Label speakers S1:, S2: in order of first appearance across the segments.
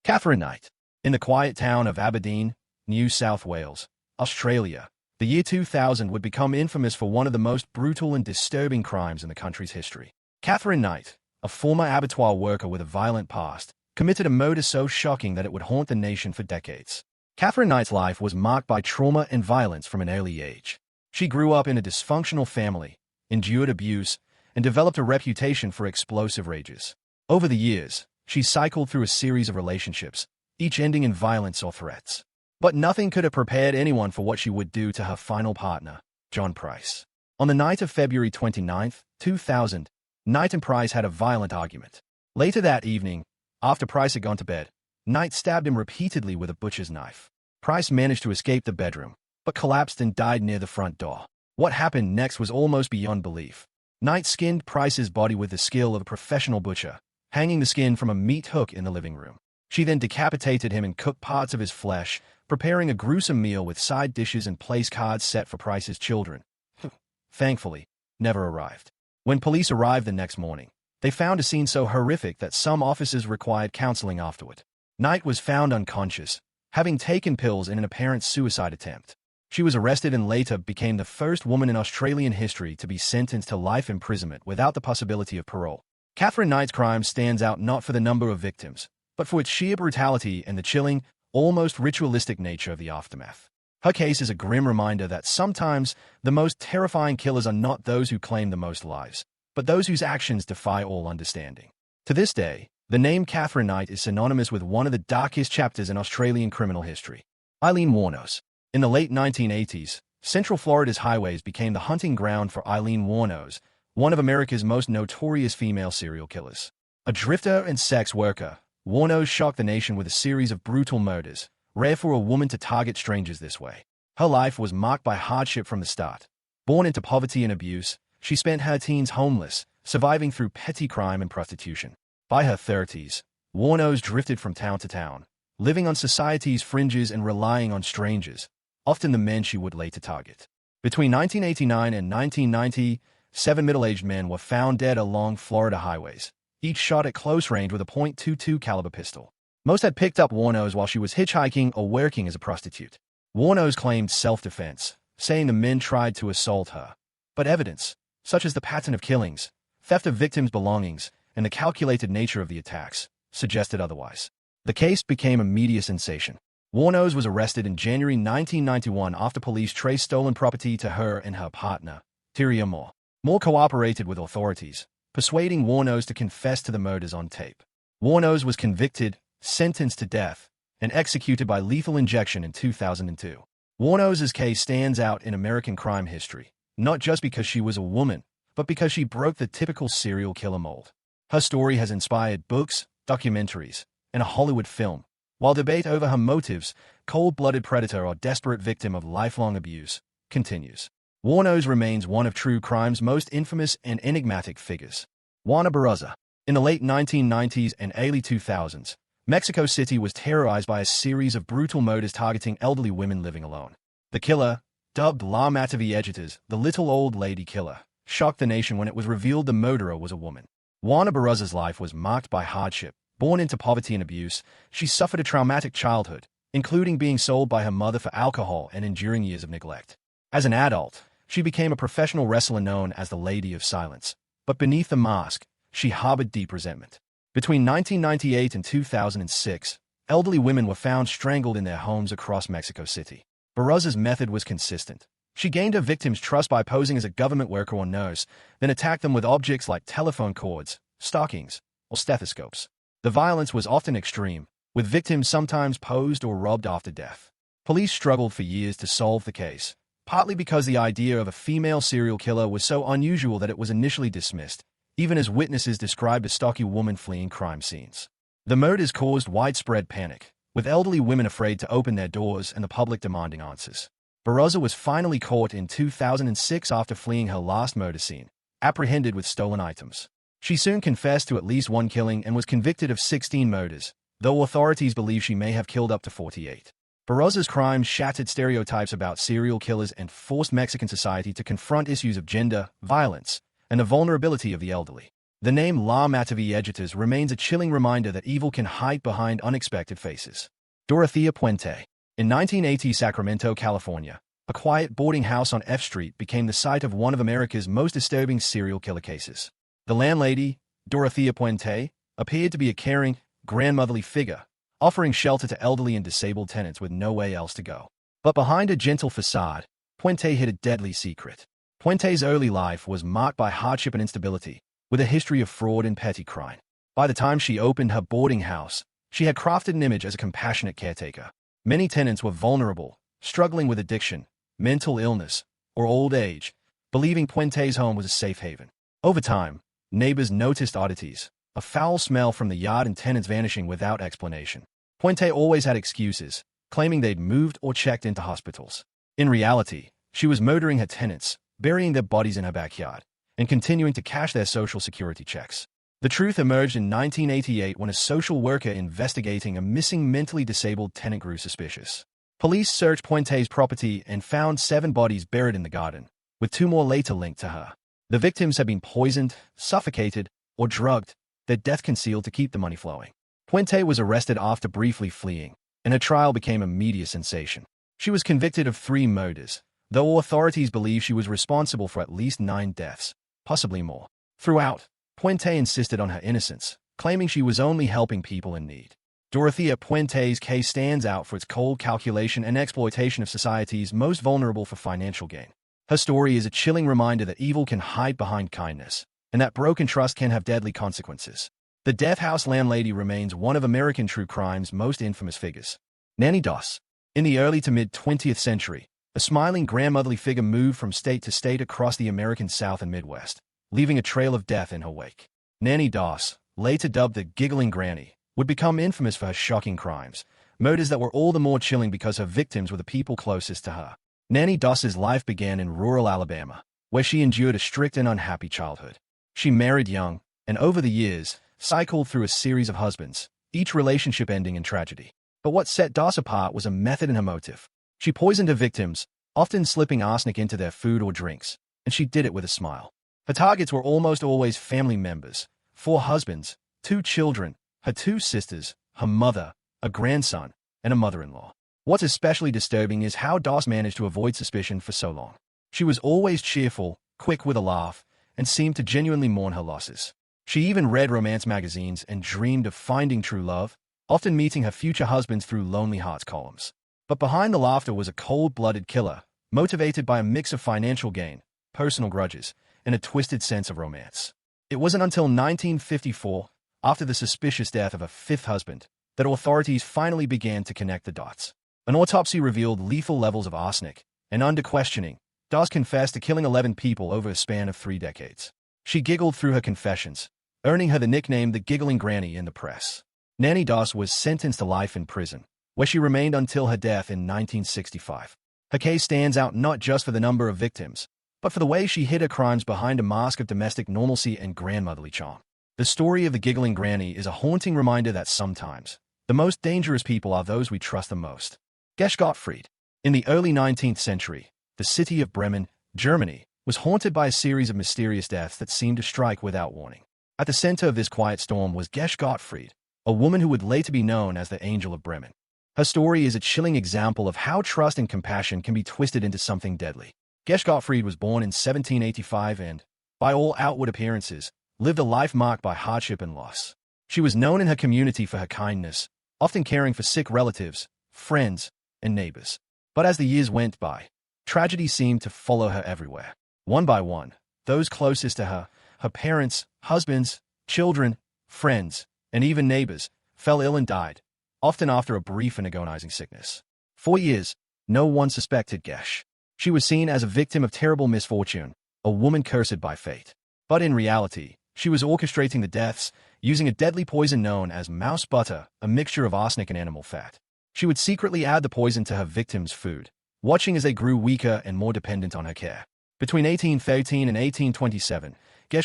S1: Katherine Knight. In the quiet town of Aberdeen, New South Wales, Australia, the year 2000 would become infamous for one of the most brutal and disturbing crimes in the country's history. Katherine Knight, a former abattoir worker with a violent past, committed a murder so shocking that it would haunt the nation for decades. Katherine Knight's life was marked by trauma and violence from an early age. She grew up in a dysfunctional family, endured abuse, and developed a reputation for explosive rages. Over the years, she cycled through a series of relationships, each ending in violence or threats. But nothing could have prepared anyone for what she would do to her final partner, John Price. On the night of February 29, 2000, Knight and Price had a violent argument. Later that evening, after Price had gone to bed, Knight stabbed him repeatedly with a butcher's knife. Price managed to escape the bedroom, but collapsed and died near the front door. What happened next was almost beyond belief. Knight skinned Price's body with the skill of a professional butcher, hanging the skin from a meat hook in the living room. She then decapitated him and cooked parts of his flesh, preparing a gruesome meal with side dishes and place cards set for Price's children, who, thankfully, never arrived. When police arrived the next morning, they found a scene so horrific that some officers required counseling afterward. Knight was found unconscious, having taken pills in an apparent suicide attempt. She was arrested and later became the first woman in Australian history to be sentenced to life imprisonment without the possibility of parole. Katherine Knight's crime stands out not for the number of victims, but for its sheer brutality and the chilling, almost ritualistic nature of the aftermath. Her case is a grim reminder that sometimes the most terrifying killers are not those who claim the most lives, but those whose actions defy all understanding. To this day, the name Katherine Knight is synonymous with one of the darkest chapters in Australian criminal history. Aileen Wuornos. In the late 1980s, Central Florida's highways became the hunting ground for Aileen Wuornos, one of America's most notorious female serial killers. A drifter and sex worker, Wuornos shocked the nation with a series of brutal murders, rare for a woman to target strangers this way. Her life was marked by hardship from the start. Born into poverty and abuse, she spent her teens homeless, surviving through petty crime and prostitution. By her 30s, Wuornos drifted from town to town, living on society's fringes and relying on strangers, often the men she would later target. Between 1989 and 1990, 7 middle-aged men were found dead along Florida highways, each shot at close range with a .22 caliber pistol. Most had picked up Wuornos while she was hitchhiking or working as a prostitute. Wuornos claimed self-defense, saying the men tried to assault her. But evidence, such as the pattern of killings, theft of victims' belongings, and the calculated nature of the attacks, suggested otherwise. The case became a media sensation. Wuornos was arrested in January 1991 after police traced stolen property to her and her partner, Tyria Moore. Moore cooperated with authorities, persuading Wuornos to confess to the murders on tape. Wuornos was convicted, sentenced to death, and executed by lethal injection in 2002. Wuornos' case stands out in American crime history, not just because she was a woman, but because she broke the typical serial killer mold. Her story has inspired books, documentaries, and a Hollywood film, while debate over her motives, cold-blooded predator or desperate victim of lifelong abuse, continues. Wuornos remains one of true crime's most infamous and enigmatic figures. Juana Barraza. In the late 1990s and early 2000s, Mexico City was terrorized by a series of brutal murders targeting elderly women living alone. The killer, dubbed La Mataviejitas, the little old lady killer, shocked the nation when it was revealed the murderer was a woman. Juana Barraza's life was marked by hardship. Born into poverty and abuse, she suffered a traumatic childhood, including being sold by her mother for alcohol and enduring years of neglect. As an adult, she became a professional wrestler known as the Lady of Silence, but beneath the mask, she harbored deep resentment. Between 1998 and 2006, elderly women were found strangled in their homes across Mexico City. Barraza's method was consistent. She gained her victims' trust by posing as a government worker or nurse, then attacked them with objects like telephone cords, stockings, or stethoscopes. The violence was often extreme, with victims sometimes posed or robbed after death. Police struggled for years to solve the case, partly because the idea of a female serial killer was so unusual that it was initially dismissed, even as witnesses described a stocky woman fleeing crime scenes. The murders caused widespread panic, with elderly women afraid to open their doors and the public demanding answers. Barraza was finally caught in 2006 after fleeing her last murder scene, apprehended with stolen items. She soon confessed to at least one killing and was convicted of 16 murders, though authorities believe she may have killed up to 48. Barraza's crimes shattered stereotypes about serial killers and forced Mexican society to confront issues of gender, violence, and the vulnerability of the elderly. The name La Mataviejitas remains a chilling reminder that evil can hide behind unexpected faces. Dorothea Puente. In 1980 Sacramento, California, a quiet boarding house on F Street became the site of one of America's most disturbing serial killer cases. The landlady, Dorothea Puente, appeared to be a caring, grandmotherly figure, offering shelter to elderly and disabled tenants with no way else to go. But behind a gentle facade, Puente hid a deadly secret. Puente's early life was marked by hardship and instability, with a history of fraud and petty crime. By the time she opened her boarding house, she had crafted an image as a compassionate caretaker. Many tenants were vulnerable, struggling with addiction, mental illness, or old age, believing Puente's home was a safe haven. Over time, neighbors noticed oddities, a foul smell from the yard and tenants vanishing without explanation. Puente always had excuses, claiming they'd moved or checked into hospitals. In reality, she was murdering her tenants, burying their bodies in her backyard, and continuing to cash their social security checks. The truth emerged in 1988 when a social worker investigating a missing mentally disabled tenant grew suspicious. Police searched Puente's property and found 7 bodies buried in the garden, with 2 more later linked to her. The victims had been poisoned, suffocated, or drugged, their death concealed to keep the money flowing. Puente was arrested after briefly fleeing, and her trial became a media sensation. She was convicted of 3 murders, though authorities believe she was responsible for at least 9 deaths, possibly more. Throughout, Puente insisted on her innocence, claiming she was only helping people in need. Dorothea Puente's case stands out for its cold calculation and exploitation of society's most vulnerable for financial gain. Her story is a chilling reminder that evil can hide behind kindness, and that broken trust can have deadly consequences. The Death House landlady remains one of American true crime's most infamous figures. Nannie Doss. In the early to mid-20th century, a smiling grandmotherly figure moved from state to state across the American South and Midwest, leaving a trail of death in her wake. Nannie Doss, later dubbed the Giggling Granny, would become infamous for her shocking crimes, murders that were all the more chilling because her victims were the people closest to her. Nannie Doss's life began in rural Alabama, where she endured a strict and unhappy childhood. She married young, and over the years, cycled through a series of husbands, each relationship ending in tragedy. But what set Doss apart was a method and a motive. She poisoned her victims, often slipping arsenic into their food or drinks, and she did it with a smile. Her targets were almost always family members, 4 husbands, 2 children, her 2 sisters, her mother, a grandson, and a mother-in-law. What's especially disturbing is how Doss managed to avoid suspicion for so long. She was always cheerful, quick with a laugh, and seemed to genuinely mourn her losses. She even read romance magazines and dreamed of finding true love, often meeting her future husbands through Lonely Hearts columns. But behind the laughter was a cold-blooded killer, motivated by a mix of financial gain, personal grudges, and a twisted sense of romance. It wasn't until 1954, after the suspicious death of her 5th husband, that authorities finally began to connect the dots. An autopsy revealed lethal levels of arsenic, and under questioning, Doss confessed to killing 11 people over a span of 3 decades. She giggled through her confessions, earning her the nickname the Giggling Granny in the press. Nannie Doss was sentenced to life in prison, where she remained until her death in 1965. Her case stands out not just for the number of victims, but for the way she hid her crimes behind a mask of domestic normalcy and grandmotherly charm. The story of the Giggling Granny is a haunting reminder that sometimes, the most dangerous people are those we trust the most. Gottfried. In the early 19th century, the city of Bremen, Germany, was haunted by a series of mysterious deaths that seemed to strike without warning. At the center of this quiet storm was Gottfried, a woman who would later be known as the Angel of Bremen. Her story is a chilling example of how trust and compassion can be twisted into something deadly. Gottfried was born in 1785 and, by all outward appearances, lived a life marked by hardship and loss. She was known in her community for her kindness, often caring for sick relatives, friends, and neighbors. But as the years went by, tragedy seemed to follow her everywhere. One by one, those closest to her, her parents, husbands, children, friends, and even neighbors, fell ill and died, often after a brief and agonizing sickness. For years, no one suspected Gesh. She was seen as a victim of terrible misfortune, a woman cursed by fate. But in reality, she was orchestrating the deaths, using a deadly poison known as mouse butter, a mixture of arsenic and animal fat. She would secretly add the poison to her victims' food, watching as they grew weaker and more dependent on her care. Between 1813 and 1827,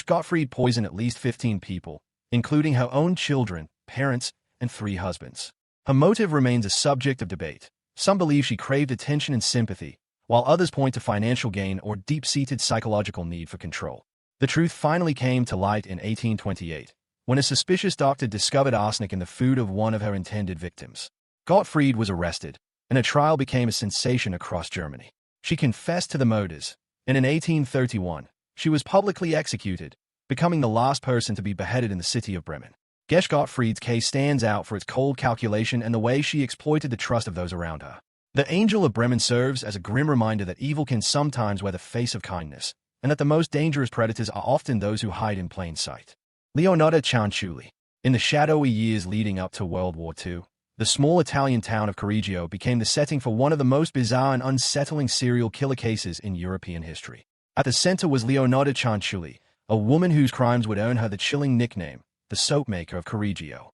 S1: Gottfried poisoned at least 15 people, including her own children, parents, and 3 husbands. Her motive remains a subject of debate. Some believe she craved attention and sympathy, while others point to financial gain or deep-seated psychological need for control. The truth finally came to light in 1828, when a suspicious doctor discovered arsenic in the food of one of her intended victims. Gottfried was arrested, and a trial became a sensation across Germany. She confessed to the murders, and in 1831, she was publicly executed, becoming the last person to be beheaded in the city of Bremen. Gottfried's case stands out for its cold calculation and the way she exploited the trust of those around her. The Angel of Bremen serves as a grim reminder that evil can sometimes wear the face of kindness, and that the most dangerous predators are often those who hide in plain sight. Leonardo Cianciulli. In the shadowy years leading up to World War II, the small Italian town of Curigio became the setting for one of the most bizarre and unsettling serial killer cases in European history. At the center was Leonardo Cianciulli, a woman whose crimes would earn her the chilling nickname, the soapmaker of Curigio.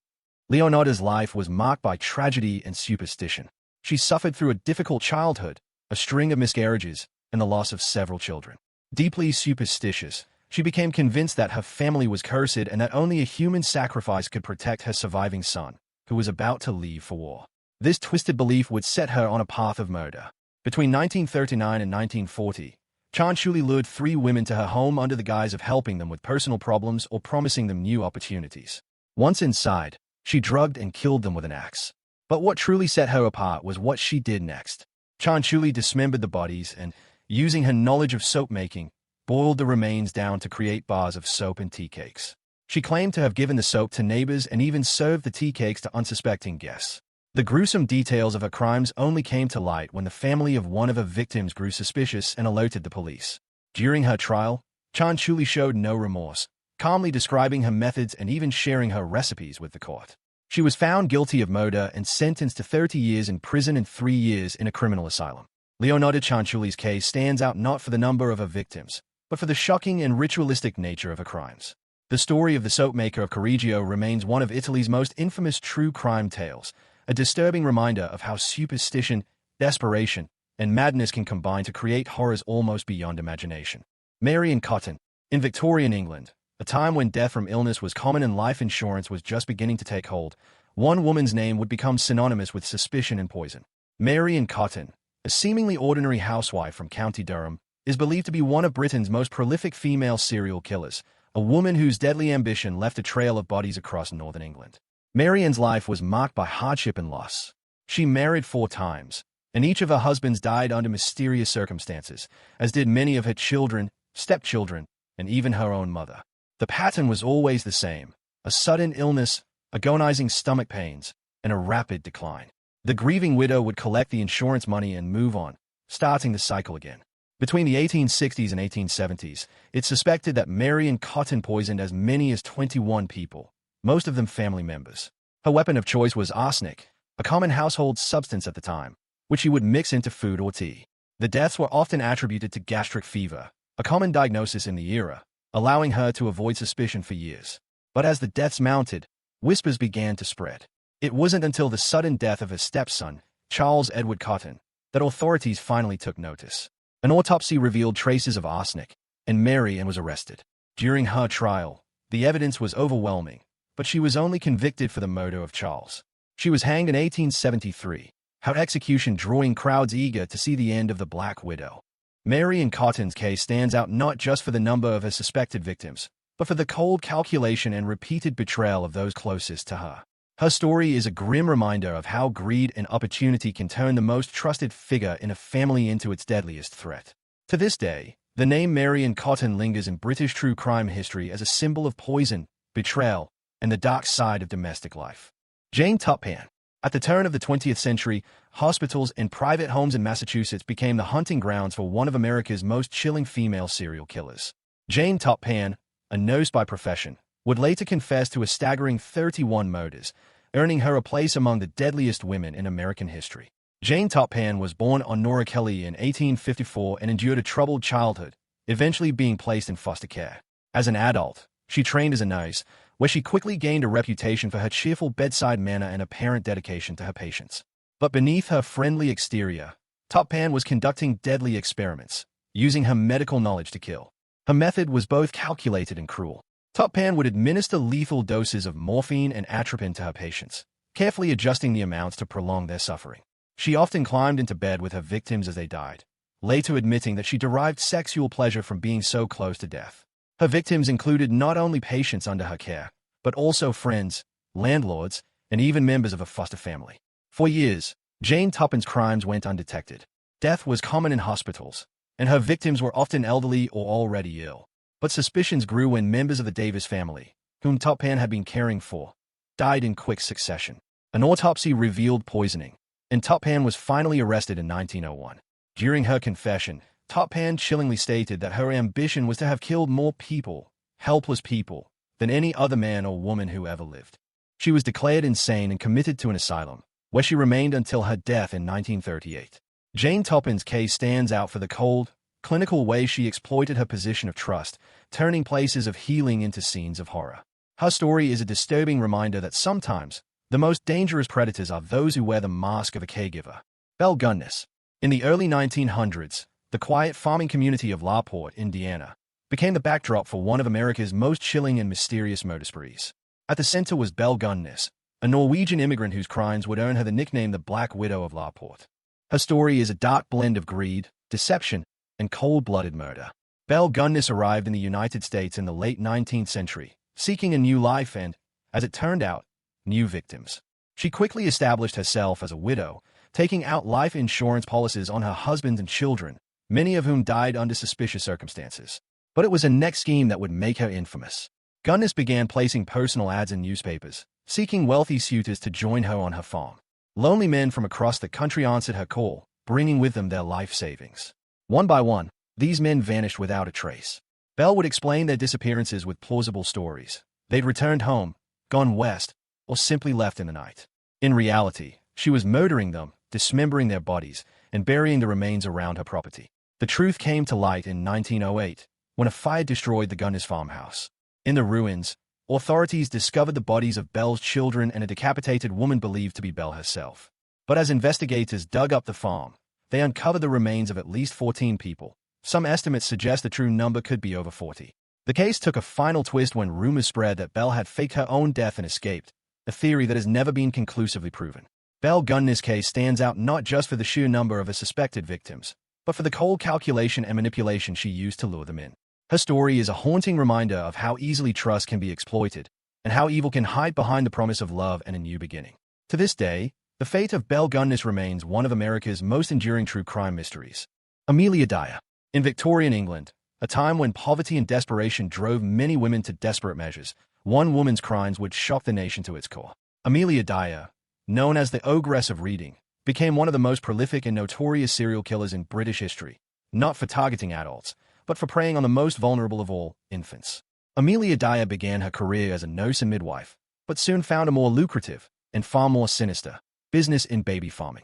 S1: Leonardo's life was marked by tragedy and superstition. She suffered through a difficult childhood, a string of miscarriages, and the loss of several children. Deeply superstitious, she became convinced that her family was cursed and that only a human sacrifice could protect her surviving son, who was about to leave for war. This twisted belief would set her on a path of murder. Between 1939 and 1940, Cianciulli lured 3 women to her home under the guise of helping them with personal problems or promising them new opportunities. Once inside, she drugged and killed them with an axe. But what truly set her apart was what she did next. Cianciulli dismembered the bodies and, using her knowledge of soap making, boiled the remains down to create bars of soap and tea cakes. She claimed to have given the soap to neighbors and even served the tea cakes to unsuspecting guests. The gruesome details of her crimes only came to light when the family of one of her victims grew suspicious and alerted the police. During her trial, Cianciulli showed no remorse, calmly describing her methods and even sharing her recipes with the court. She was found guilty of murder and sentenced to 30 years in prison and 3 years in a criminal asylum. Leonardo Cianciulli's case stands out not for the number of her victims, but for the shocking and ritualistic nature of her crimes. The story of the soapmaker of Curigio remains one of Italy's most infamous true crime tales, a disturbing reminder of how superstition, desperation, and madness can combine to create horrors almost beyond imagination. Mary and Cotton. In Victorian England, a time when death from illness was common and life insurance was just beginning to take hold, one woman's name would become synonymous with suspicion and poison. Mary and Cotton, a seemingly ordinary housewife from County Durham, is believed to be one of Britain's most prolific female serial killers, a woman whose deadly ambition left a trail of bodies across northern England. Marianne's life was marked by hardship and loss. She married 4 times, and each of her husbands died under mysterious circumstances, as did many of her children, stepchildren, and even her own mother. The pattern was always the same: a sudden illness, agonizing stomach pains, and a rapid decline. The grieving widow would collect the insurance money and move on, starting the cycle again. Between the 1860s and 1870s, it's suspected that Marian Cotton poisoned as many as 21 people, most of them family members. Her weapon of choice was arsenic, a common household substance at the time, which she would mix into food or tea. The deaths were often attributed to gastric fever, a common diagnosis in the era, allowing her to avoid suspicion for years. But as the deaths mounted, whispers began to spread. It wasn't until the sudden death of her stepson, Charles Edward Cotton, that authorities finally took notice. An autopsy revealed traces of arsenic, and Marianne was arrested. During her trial, the evidence was overwhelming, but she was only convicted for the murder of Charles. She was hanged in 1873, her execution drawing crowds eager to see the end of the Black Widow. Marianne Cotton's case stands out not just for the number of her suspected victims, but for the cold calculation and repeated betrayal of those closest to her. Her story is a grim reminder of how greed and opportunity can turn the most trusted figure in a family into its deadliest threat. To this day, the name Marianne Cotton lingers in British true crime history as a symbol of poison, betrayal, and the dark side of domestic life. Jane Tuppan. At the turn of the 20th century, hospitals and private homes in Massachusetts became the hunting grounds for one of America's most chilling female serial killers. Jane Tuppan, a nurse by profession, would later confess to a staggering 31 murders, earning her a place among the deadliest women in American history. Jane Tuppan was born on Nora Kelly in 1854 and endured a troubled childhood, eventually being placed in foster care. As an adult, she trained as a nurse, where she quickly gained a reputation for her cheerful bedside manner and apparent dedication to her patients. But beneath her friendly exterior, Tuppan was conducting deadly experiments, using her medical knowledge to kill. Her method was both calculated and cruel. Tuppan would administer lethal doses of morphine and atropine to her patients, carefully adjusting the amounts to prolong their suffering. She often climbed into bed with her victims as they died, later admitting that she derived sexual pleasure from being so close to death. Her victims included not only patients under her care, but also friends, landlords, and even members of a foster family. For years, Jane Tuppen's crimes went undetected. Death was common in hospitals, and her victims were often elderly or already ill. But suspicions grew when members of the Davis family, whom Tuppen had been caring for, died in quick succession. An autopsy revealed poisoning, and Tuppen was finally arrested in 1901. During her confession, Tuppen chillingly stated that her ambition was to have killed more people, helpless people, than any other man or woman who ever lived. She was declared insane and committed to an asylum, where she remained until her death in 1938. Jane Tuppen's case stands out for the cold, clinical way she exploited her position of trust, turning places of healing into scenes of horror. Her story is a disturbing reminder that sometimes the most dangerous predators are those who wear the mask of a caregiver. Belle Gunness. In the early 1900s, the quiet farming community of La Porte, Indiana, became the backdrop for one of America's most chilling and mysterious murder sprees. At the center was Belle Gunness, a Norwegian immigrant whose crimes would earn her the nickname the Black Widow of La Porte. Her story is a dark blend of greed, deception, and cold-blooded murder. Belle Gunness arrived in the United States in the late 19th century, seeking a new life and, as it turned out, new victims. She quickly established herself as a widow, taking out life insurance policies on her husband and children, many of whom died under suspicious circumstances. But it was a next scheme that would make her infamous. Gunness began placing personal ads in newspapers, seeking wealthy suitors to join her on her farm. Lonely men from across the country answered her call, bringing with them their life savings. One by one, these men vanished without a trace. Belle would explain their disappearances with plausible stories. They'd returned home, gone west, or simply left in the night. In reality, she was murdering them, dismembering their bodies, and burying the remains around her property. The truth came to light in 1908, when a fire destroyed the Gunness farmhouse. In the ruins, authorities discovered the bodies of Belle's children and a decapitated woman believed to be Belle herself. But as investigators dug up the farm, they uncovered the remains of at least 14 people. Some estimates suggest the true number could be over 40. The case took a final twist when rumors spread that Belle had faked her own death and escaped, a theory that has never been conclusively proven. Belle Gunness' case stands out not just for the sheer number of her suspected victims, but for the cold calculation and manipulation she used to lure them in. Her story is a haunting reminder of how easily trust can be exploited, and how evil can hide behind the promise of love and a new beginning. To this day, the fate of Belle Gunness remains one of America's most enduring true crime mysteries. Amelia Dier. In Victorian England, a time when poverty and desperation drove many women to desperate measures, one woman's crimes would shock the nation to its core. Amelia Dier, known as the Ogress of Reading, became one of the most prolific and notorious serial killers in British history, not for targeting adults, but for preying on the most vulnerable of all, infants. Amelia Dier began her career as a nurse and midwife, but soon found a more lucrative, and far more sinister, business in baby farming.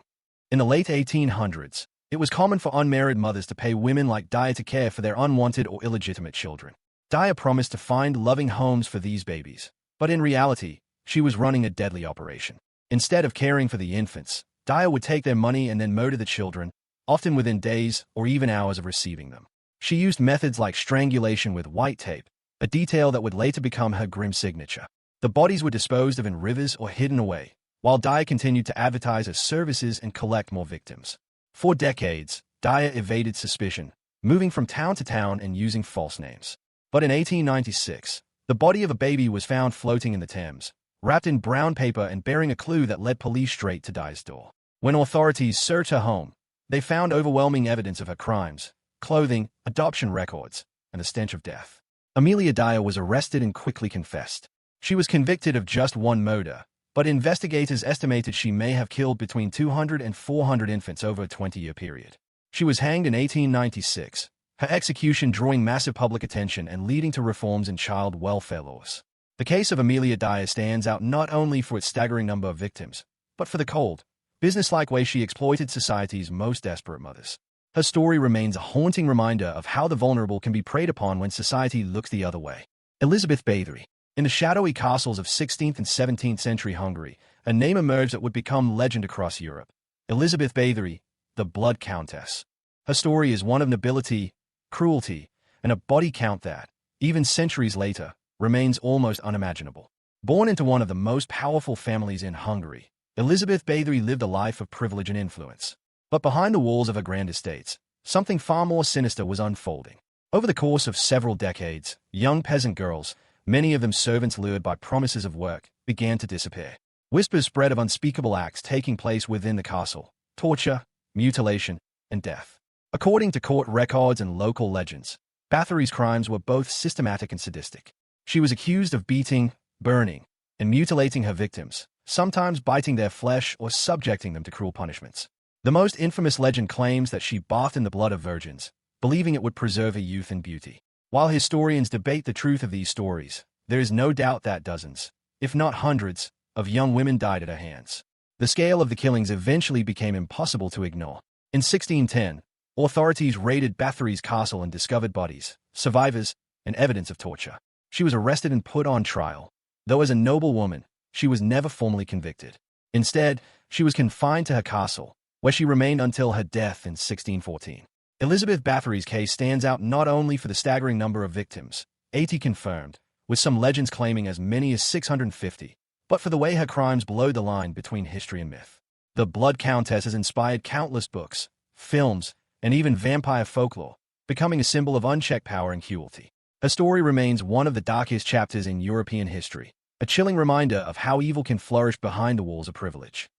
S1: In the late 1800s, it was common for unmarried mothers to pay women like Dier to care for their unwanted or illegitimate children. Dier promised to find loving homes for these babies, but in reality, she was running a deadly operation. Instead of caring for the infants, Dier would take their money and then murder the children, often within days or even hours of receiving them. She used methods like strangulation with white tape, a detail that would later become her grim signature. The bodies were disposed of in rivers or hidden away, while Dier continued to advertise her services and collect more victims. For decades, Dier evaded suspicion, moving from town to town and using false names. But in 1896, the body of a baby was found floating in the Thames, wrapped in brown paper and bearing a clue that led police straight to Dier's door. When authorities searched her home, they found overwhelming evidence of her crimes: clothing, adoption records, and the stench of death. Amelia Dier was arrested and quickly confessed. She was convicted of just one murder, but investigators estimated she may have killed between 200 and 400 infants over a 20-year period. She was hanged in 1896, her execution drawing massive public attention and leading to reforms in child welfare laws. The case of Amelia Dier stands out not only for its staggering number of victims, but for the cold, businesslike way she exploited society's most desperate mothers. Her story remains a haunting reminder of how the vulnerable can be preyed upon when society looks the other way. Elizabeth Bathory. In the shadowy castles of 16th and 17th century Hungary, a name emerged that would become legend across Europe. Elizabeth Bathory, the Blood Countess. Her story is one of nobility, cruelty, and a body count that, even centuries later, remains almost unimaginable. Born into one of the most powerful families in Hungary, Elizabeth Bathory lived a life of privilege and influence. But behind the walls of her grand estates, something far more sinister was unfolding. Over the course of several decades, young peasant girls, many of them servants lured by promises of work, began to disappear. Whispers spread of unspeakable acts taking place within the castle: torture, mutilation, and death. According to court records and local legends, Bathory's crimes were both systematic and sadistic. She was accused of beating, burning, and mutilating her victims, sometimes biting their flesh or subjecting them to cruel punishments. The most infamous legend claims that she bathed in the blood of virgins, believing it would preserve her youth and beauty. While historians debate the truth of these stories, there is no doubt that dozens, if not hundreds, of young women died at her hands. The scale of the killings eventually became impossible to ignore. In 1610, authorities raided Bathory's castle and discovered bodies, survivors, and evidence of torture. She was arrested and put on trial. Though as a noble woman, she was never formally convicted. Instead, she was confined to her castle, where she remained until her death in 1614. Elizabeth Bathory's case stands out not only for the staggering number of victims, 80 confirmed, with some legends claiming as many as 650, but for the way her crimes blurred the line between history and myth. The Blood Countess has inspired countless books, films, and even vampire folklore, becoming a symbol of unchecked power and cruelty. Her story remains one of the darkest chapters in European history, a chilling reminder of how evil can flourish behind the walls of privilege.